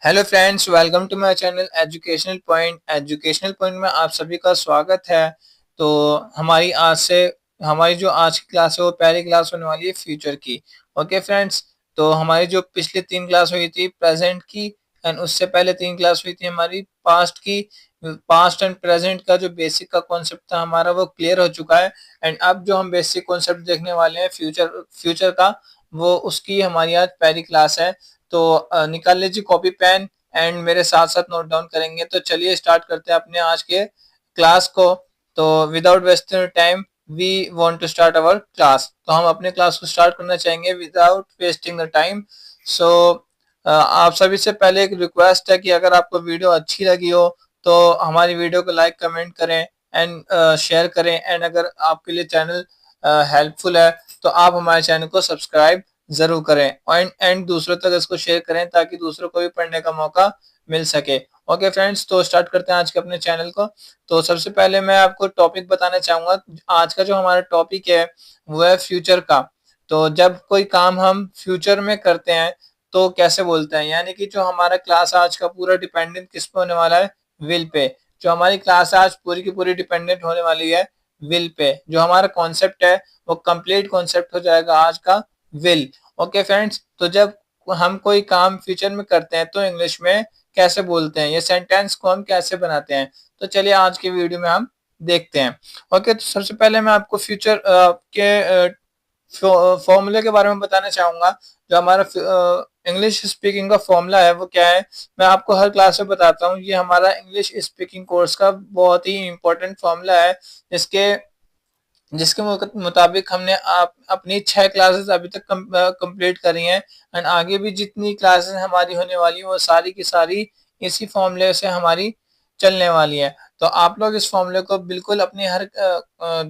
Hello friends, welcome to my channel educational point. Educational point में आप सभी का स्वागत है। तो हमारी जो आज की क्लास है वो पहली क्लास होने वाली है फ्यूचर की। ओके फ्रेंड्स, तो हमारी जो पिछली 3 क्लास हुई थी प्रेजेंट की, एंड उससे पहले 3 क्लास हुई थी हमारी पास्ट की। पास्ट एंड प्रेजेंट का जो बेसिक का कॉन्सेप्ट था हमारा वो क्लियर हो चुका है। एंड अब जो हम बेसिक कॉन्सेप्ट देखने वाले हैं फ्यूचर फ्यूचर का, वो उसकी हमारी आज पहली क्लास है। तो निकाल लीजिए कॉपी पेन एंड मेरे साथ साथ नोट डाउन करेंगे। तो चलिए स्टार्ट करते हैं अपने आज के क्लास को। तो without wasting time we want to start our class. तो हम अपने क्लास को स्टार्ट करना चाहेंगे without wasting the time. So आप सभी से पहले एक रिक्वेस्ट है कि अगर आपको वीडियो अच्छी लगी हो तो हमारी वीडियो को लाइक कमेंट करें एंड शेयर करें। एंड अगर आपके लिए चैनल हेल्पफुल है तो आप हमारे चैनल को सब्सक्राइब जरूर करें एंड दूसरों तक इसको शेयर करें ताकि दूसरों को भी पढ़ने का मौका मिल सके। ओके फ्रेंड्स, तो स्टार्ट करते हैं आज के अपने चैनल को। तो सबसे पहले मैं आपको टॉपिक बताना चाहूंगा। आज का जो हमारा टॉपिक है वो है फ्यूचर का। तो जब कोई काम हम फ्यूचर में करते हैं तो कैसे बोलते हैं, यानी कि जो हमारा क्लास आज का पूरा डिपेंडेंट किस पे होने वाला है, विल पे। जो हमारी क्लास आज पूरी की पूरी डिपेंडेंट होने वाली है विल पे। जो हमारा कॉन्सेप्ट है वो कंप्लीट कॉन्सेप्ट हो जाएगा आज का विल। ओके फ्रेंड्स, तो जब हम कोई काम फ्यूचर में करते हैं तो इंग्लिश में कैसे बोलते हैं, ये सेंटेंस को हम कैसे बनाते हैं, तो चलिए आज की वीडियो में हम देखते हैं। ओके, तो सबसे पहले मैं आपको फ्यूचर के फॉर्मूले के बारे में बताना चाहूंगा। जो हमारा इंग्लिश स्पीकिंग का फॉर्मूला है वो क्या है, मैं आपको हर क्लास में बताता हूँ। ये हमारा इंग्लिश स्पीकिंग कोर्स का बहुत ही इंपॉर्टेंट फॉर्मूला है, जिसके जिसके मुताबिक हमने अपनी 6 क्लासेस अभी तक कंप्लीट करी हैं। एंड आगे भी जितनी क्लासेस हमारी होने वाली हैं वो सारी की सारी इसी फॉर्मूले से हमारी चलने वाली है। तो आप लोग इस फॉर्मूले को बिल्कुल अपनी हर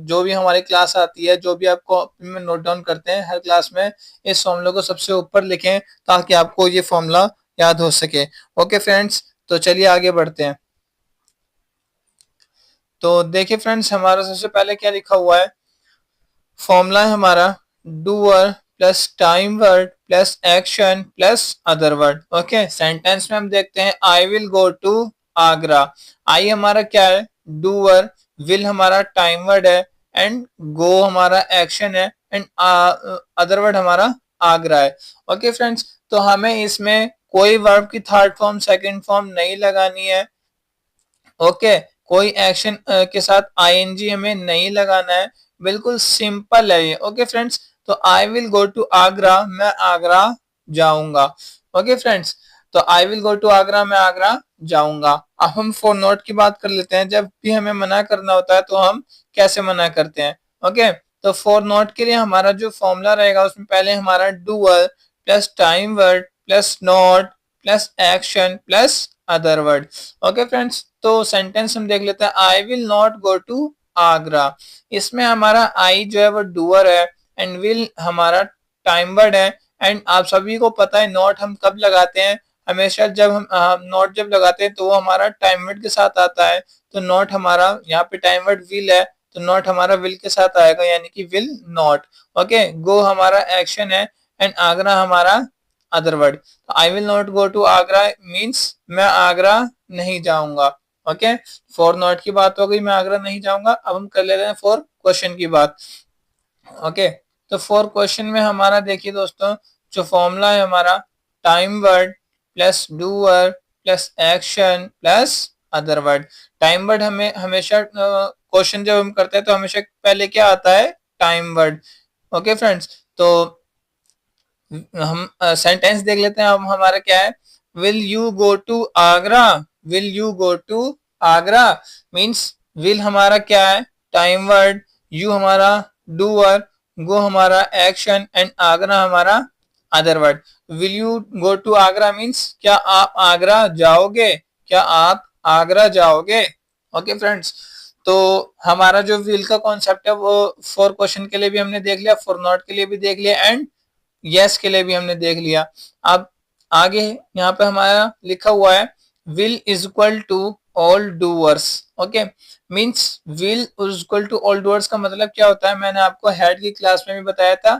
जो भी हमारी क्लास आती है, जो भी आप कॉपी में नोट डाउन करते हैं हर क्लास में, इस फॉर्मूले को सबसे ऊपर लिखें ताकि आपको ये फॉर्मूला याद हो सके। ओके फ्रेंड्स, तो चलिए आगे बढ़ते हैं। तो देखिए फ्रेंड्स, हमारा सबसे पहले क्या लिखा हुआ है, फॉर्मूला है हमारा doer plus time word plus action plus other word. Okay, sentence में हम देखते हैं I will go to Agra. I हमारा क्या है, डूअर। विल हमारा टाइम वर्ड है एंड गो हमारा एक्शन है एंड अदर वर्ड हमारा आगरा है। ओके फ्रेंड्स, तो हमें इसमें कोई वर्ब की थर्ड फॉर्म सेकंड फॉर्म नहीं लगानी है। ओके, कोई एक्शन के साथ आईएनजी हमें नहीं लगाना है, बिल्कुल सिंपल है ये। ओके फ्रेंड्स, तो I will go to Agra, मैं आगरा जाऊंगा। ओके फ्रेंड्स, तो I will go to Agra, मैं आगरा जाऊंगा। अब हम फॉर नॉट की बात कर लेते हैं। जब भी हमें मना करना होता है तो हम कैसे मना करते हैं। ओके, तो फॉर नॉट के लिए हमारा जो फॉर्मूला रहेगा उसमें पहले हमारा doer plus time word plus not plus action plus other word. Okay friends, तो सेंटेंस हम देख लेते हैं I will not go to Agra. इसमें हमारा आई जो है वो डूअर है एंड विल हमारा टाइम वर्ड है। एंड आप सभी को पता है नॉट हम कब लगाते हैं, हमेशा जब हम नॉट जब लगाते हैं तो वो हमारा टाइम वर्ड के साथ आता है। तो नॉट हमारा यहाँ पे टाइम वर्ड विल है तो नॉट हमारा विल के साथ आएगा, यानी कि विल नॉट। ओके, गो हमारा एक्शन है एंड आगरा हमारा other word. I will not go to Agra means मैं आगरा नहीं जाऊंगा। ओके, फॉर नॉट की बात हो गई, मैं आगरा नहीं जाऊंगा। अब हम कर ले रहे हैं फॉर क्वेश्चन की बात। ओके, तो फॉर क्वेश्चन में हमारा देखिए दोस्तों, जो फॉर्मूला है हमारा time word plus doer plus action plus other word. Time word हमें हमेशा क्वेश्चन जब हम करते हैं तो हमेशा पहले क्या आता है, टाइम वर्ड। ओके फ्रेंड्स, तो हम सेंटेंस देख लेते हैं। अब हमारा क्या है, will you go to Agra. Will you go to Agra means will हमारा क्या है, टाइम वर्ड, यू हमारा डूअर, गो हमारा एक्शन एंड आगरा हमारा other word. Will you go to Agra means क्या आप आगरा जाओगे, क्या आप आगरा जाओगे। ओके फ्रेंड्स, तो हमारा जो विल का कॉन्सेप्ट है वो फॉर क्वेश्चन के लिए भी हमने देख लिया, फॉर नॉट के लिए भी देख लिया एंड यस के लिए भी हमने देख लिया। अब आगे यहाँ पे हमारा लिखा हुआ है will is equal to all doers. Okay, means will is equal to all doers का मतलब क्या होता है, मैंने आपको हेड की क्लास में भी बताया था।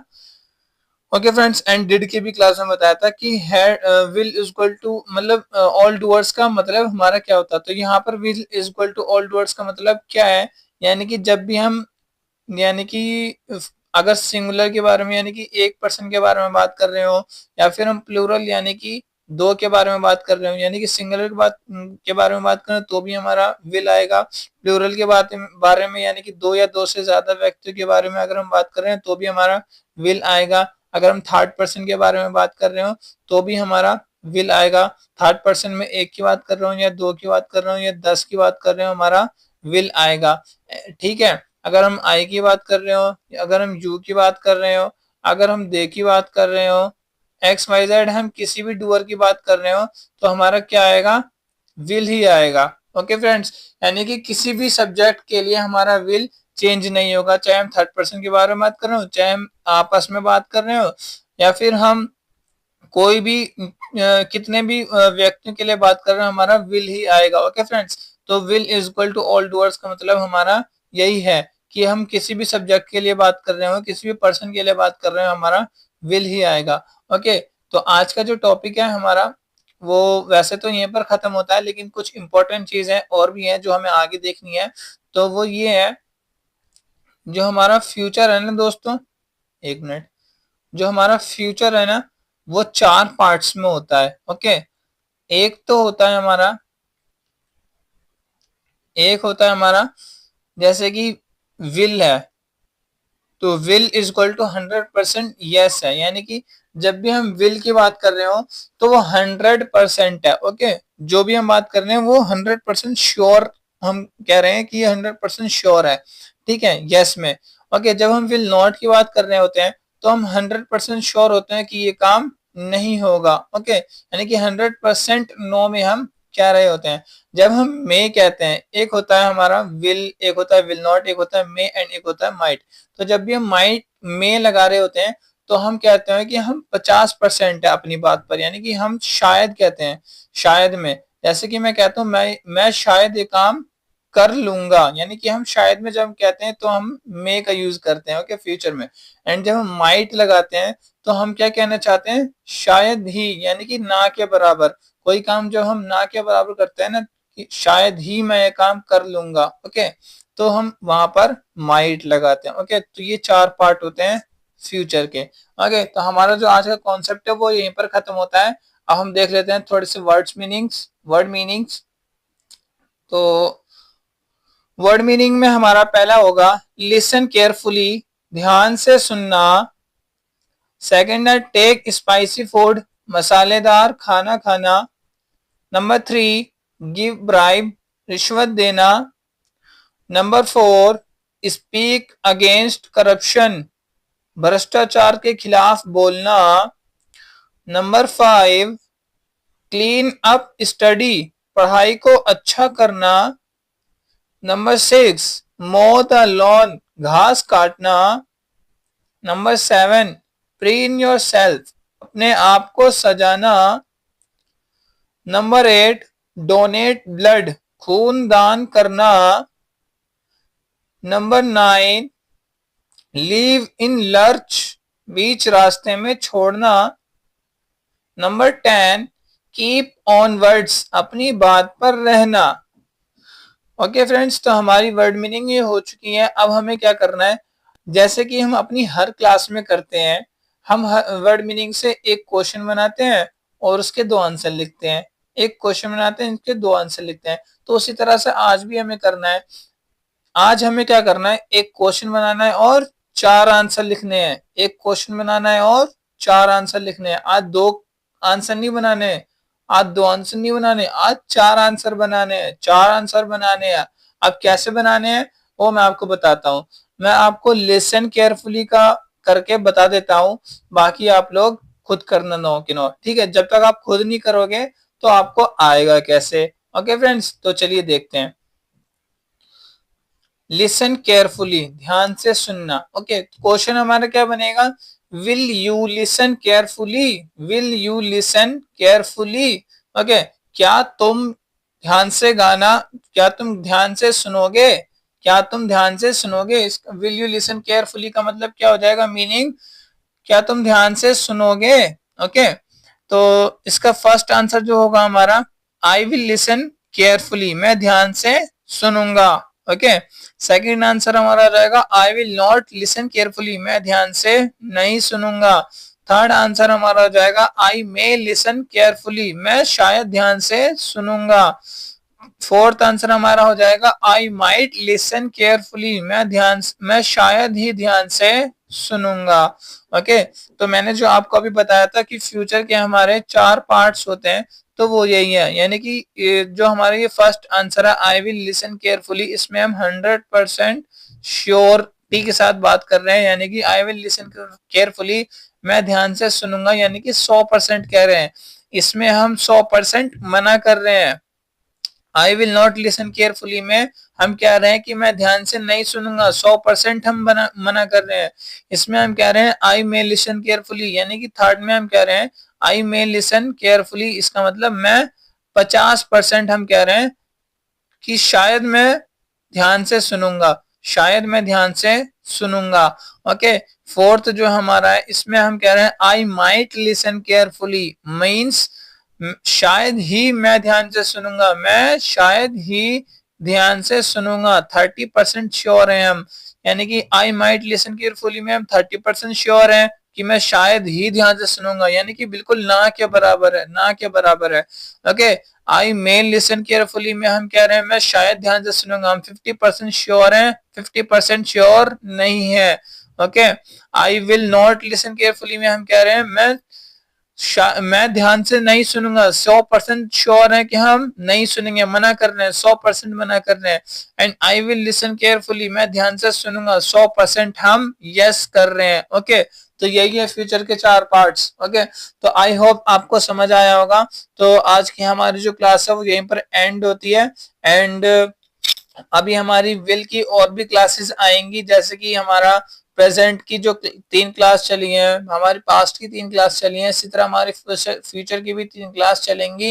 ओके फ्रेंड्स, एंड डिड की भी क्लास में बताया था कि had will is equal to मतलब ऑल डूअर्स का मतलब हमारा क्या होता है। तो यहाँ पर will is equal to all doers का मतलब क्या है, यानी कि जब भी हम, यानी कि अगर सिंगुलर के बारे में यानी कि एक पर्सन के बारे में बात कर रहे हो, या फिर हम प्लूरल यानी कि दो के बारे में बात कर रहे हो, यानी कि सिंगुलर के बारे में बात करें तो भी हमारा विल आएगा। प्लूरल के बारे में यानी कि दो या दो से ज्यादा व्यक्तियों के बारे में अगर हम बात कर रहे हैं तो भी हमारा विल आएगा। अगर हम थर्ड पर्सन के बारे में बात कर रहे हो तो भी हमारा विल आएगा। थर्ड पर्सन में एक की बात कर रहा हूँ या दो की बात कर रहा हूँ या 10 की बात कर रहे हो, हमारा विल आएगा। ठीक है, अगर हम आई की बात कर रहे हो, अगर हम यू की बात कर रहे हो, अगर हम दे की बात कर रहे हो, एक्स वाई जेड हम किसी भी डूअर की बात कर रहे हो तो हमारा क्या आएगा, विल ही आएगा। ओके फ्रेंड्स, यानी कि किसी भी सब्जेक्ट के लिए हमारा विल चेंज नहीं होगा, चाहे हम थर्ड पर्सन के बारे में बात कर रहे हो, चाहे हम आपस में बात कर रहे हो, या फिर हम कोई भी कितने भी व्यक्तियों के लिए बात कर रहे हो, हमारा विल ही आएगा। ओके फ्रेंड्स, तो will is equal to all doers का मतलब हमारा यही है कि हम किसी भी सब्जेक्ट के लिए बात कर रहे हो, किसी भी पर्सन के लिए बात कर रहे हो, हमारा विल ही आएगा। ओके, तो आज का जो टॉपिक है हमारा वो वैसे तो यहीं पर खत्म होता है, लेकिन कुछ इंपॉर्टेंट चीजें और भी हैं जो हमें आगे देखनी है। तो वो ये है, जो हमारा फ्यूचर है ना दोस्तों, एक मिनट, जो हमारा फ्यूचर है ना वो चार पार्ट्स में होता है। ओके, एक तो होता है हमारा, एक होता है हमारा जैसे कि विल है, तो will is equal to 100% yes है, यानी कि जब भी हम विल की बात कर रहे हो तो वो 100% है। ओके, जो भी हम बात कर रहे हैं वो 100% श्योर, हम कह रहे हैं कि ये 100% श्योर है। ठीक है, यस में। ओके, जब हम विल नॉट की बात कर रहे होते हैं तो हम 100% श्योर होते हैं कि ये काम नहीं होगा। ओके, यानी कि 100% नो में हम कह रहे होते हैं। जब हम मे कहते हैं, एक होता है हमारा विल, एक होता है विल नॉट, एक होता है मे एंड एक होता है माइट। तो जब भी हम माइट में लगा रहे होते हैं तो हम कहते हैं कि हम 50% है अपनी बात पर, यानी कि हम शायद कहते हैं, शायद में। जैसे कि मैं कहता हूँ मैं शायद ये काम कर लूंगा, यानी कि हम शायद में जब कहते हैं तो हम मे का यूज करते हैं। ओके, फ्यूचर में। एंड जब हम माइट लगाते हैं तो हम क्या कहना चाहते हैं, शायद ही, यानी कि ना के बराबर। कोई काम जब हम ना के बराबर करते हैं ना, कि शायद ही मैं ये काम कर लूंगा, ओके, तो हम वहां पर माइट लगाते हैं। ओके, तो ये चार पार्ट होते हैं फ्यूचर के। ओके, तो हमारा जो आज का कॉन्सेप्ट है वो यहीं पर खत्म होता है। अब हम देख लेते हैं थोड़े से वर्ड मीनिंग्स। तो वर्ड मीनिंग में हमारा पहला होगा लिसन केयरफुली, ध्यान से सुनना। सेकंड है टेक स्पाइसी फूड, मसालेदार खाना खाना। नंबर 3, गिव ब्राइब, रिश्वत देना। नंबर 4, स्पीक अगेंस्ट करप्शन, भ्रष्टाचार के खिलाफ बोलना। नंबर 5, क्लीन अप स्टडी, पढ़ाई को अच्छा करना। नंबर 6, मो द लॉन, घास काटना। नंबर 7, प्रीन योर सेल्फ, अपने आप को सजाना। नंबर 8, डोनेट ब्लड, खून दान करना। नंबर 9, लीव इन लर्च, बीच रास्ते में छोड़ना। नंबर 10, कीप ऑन वर्ड्स, अपनी बात पर रहना। ओके फ्रेंड्स, तो हमारी वर्ड मीनिंग ये हो चुकी है। अब हमें क्या करना है, जैसे कि हम अपनी हर क्लास में करते हैं, हम वर्ड मीनिंग से एक क्वेश्चन बनाते हैं और उसके दो आंसर लिखते हैं, एक क्वेश्चन बनाते हैं, इसके दो आंसर लिखते हैं। तो उसी तरह से आज भी हमें करना है। आज हमें क्या करना है, एक क्वेश्चन बनाना है और चार आंसर लिखने हैं। एक क्वेश्चन बनाना है और चार आंसर लिखने हैं। आज दो आंसर नहीं बनाने हैं, आज दो आंसर नहीं बनाने, आज चार आंसर बनाने हैं, चार आंसर बनाने हैं। अब कैसे बनाने हैं वो मैं आपको बताता हूँ। मैं आपको लिसन केयरफुली का करके बता देता हूँ, बाकी आप लोग खुद करना नो कि नो। ठीक है, जब तक आप खुद नहीं करोगे तो आपको आएगा कैसे। ओके फ्रेंड्स, तो चलिए देखते हैं। लिसन केयरफुली, ध्यान से सुनना। ओके, क्वेश्चन हमारा क्या बनेगा, will you listen carefully, will you listen carefully. Okay, क्या तुम ध्यान से गाना, क्या तुम ध्यान से सुनोगे, क्या तुम ध्यान से सुनोगे। विल यू लिसन केयरफुली का मतलब क्या हो जाएगा, मीनिंग क्या तुम ध्यान से सुनोगे? ओके, तो इसका फर्स्ट आंसर जो होगा हमारा, आई विल लिसन केयरफुली, मैं ध्यान से सुनूंगा। ओके, सेकंड आंसर हमारा रहेगा आई विल नॉट लिसन केयरफुली, मैं ध्यान से नहीं सुनूंगा। थर्ड आंसर हमारा हो जाएगा आई मे लिसन केयरफुली, मैं शायद ध्यान से सुनूंगा। फोर्थ आंसर हमारा हो जाएगा आई माइट लिसन केयरफुली, मैं शायद ही ध्यान से सुनूंगा। ओके, तो मैंने जो आपको अभी बताया था कि फ्यूचर के हमारे 4 पार्ट्स होते हैं, तो वो यही है, यानी कि जो हमारा ये फर्स्ट आंसर है आई विल लिसन केयरफुली, इसमें हम 100% श्योरिटी के साथ बात कर रहे हैं, यानी कि आई विल लिसन केयरफुली, मैं ध्यान से सुनूंगा, यानी कि 100% कह रहे हैं। इसमें हम 100% मना कर रहे हैं। I will not listen carefully में हम कह रहे हैं कि मैं ध्यान से नहीं सुनूंगा, 100% हम मना कर रहे हैं। इसमें हम कह रहे हैं आई मे लिसन केयरफुली, यानी कि थर्ड में हम कह रहे हैं आई मे लिसन केयरफुली, इसका मतलब मैं 50% हम कह रहे हैं कि शायद मैं ध्यान से सुनूंगा, शायद मैं ध्यान से सुनूंगा। ओके, फोर्थ जो हमारा है इसमें हम कह रहे हैं I might listen carefully, means शायद ही मैं ध्यान से सुनूंगा, मैं शायद ही ध्यान से सुनूंगा। 30% श्योर है हम, यानी कि आई माइट लिसन केयरफुली में हम 30% श्योर हैं कि मैं शायद ही ध्यान से सुनूंगा, यानी कि बिल्कुल ना के बराबर है, ना के बराबर है। ओके, आई मे लिसन केयरफुली में हम कह रहे हैं मैं शायद ध्यान से सुनूंगा, हम 50% श्योर हैं, 50% श्योर नहीं है। Okay, I will not listen carefully में हम कह रहे हैं मैं ध्यान से नहीं सुनूंगा, 100% श्योर है कि हम नहीं सुनेंगे, मना कर रहे हैं, 100% मना कर रहे हैं। And I will listen carefully, मैं ध्यान से सुनूंगा, 100% हम यस कर रहे हैं। ओके, तो यही है फ्यूचर के 4 पार्ट्स। ओके, तो आई होप आपको समझ आया होगा। तो आज की हमारी जो क्लास है वो यहीं पर एंड होती है। एंड अभी हमारी विल की और भी क्लासेस आएंगी, जैसे कि हमारा प्रेजेंट की जो 3 क्लास चली हैं, हमारी पास्ट की 3 क्लास चली हैं, इसी तरह हमारी फ्यूचर की भी 3 क्लास चलेंगी।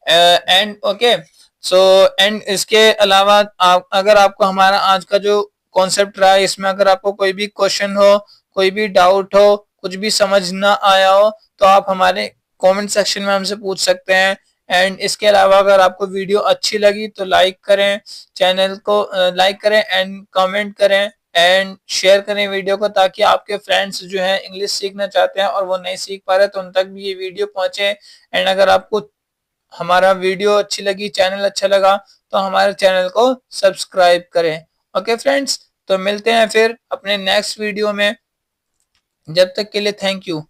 एंड ओके, सो एंड इसके अलावा अगर आपको हमारा आज का जो कॉन्सेप्ट रहा है इसमें अगर आपको कोई भी क्वेश्चन हो, कोई भी डाउट हो, कुछ भी समझ ना आया हो, तो आप हमारे कमेंट सेक्शन में हमसे पूछ सकते हैं। एंड इसके अलावा अगर आपको वीडियो अच्छी लगी तो लाइक करें, चैनल को लाइक करें एंड कमेंट करें एंड शेयर करें वीडियो को, ताकि आपके फ्रेंड्स जो हैं इंग्लिश सीखना चाहते हैं और वो नहीं सीख पा रहे तो उन तक भी ये वीडियो पहुंचे। एंड अगर आपको हमारा वीडियो अच्छी लगी, चैनल अच्छा लगा, तो हमारे चैनल को सब्सक्राइब करें। ओके फ्रेंड्स, तो मिलते हैं फिर अपने नेक्स्ट वीडियो में, जब तक के लिए थैंक यू।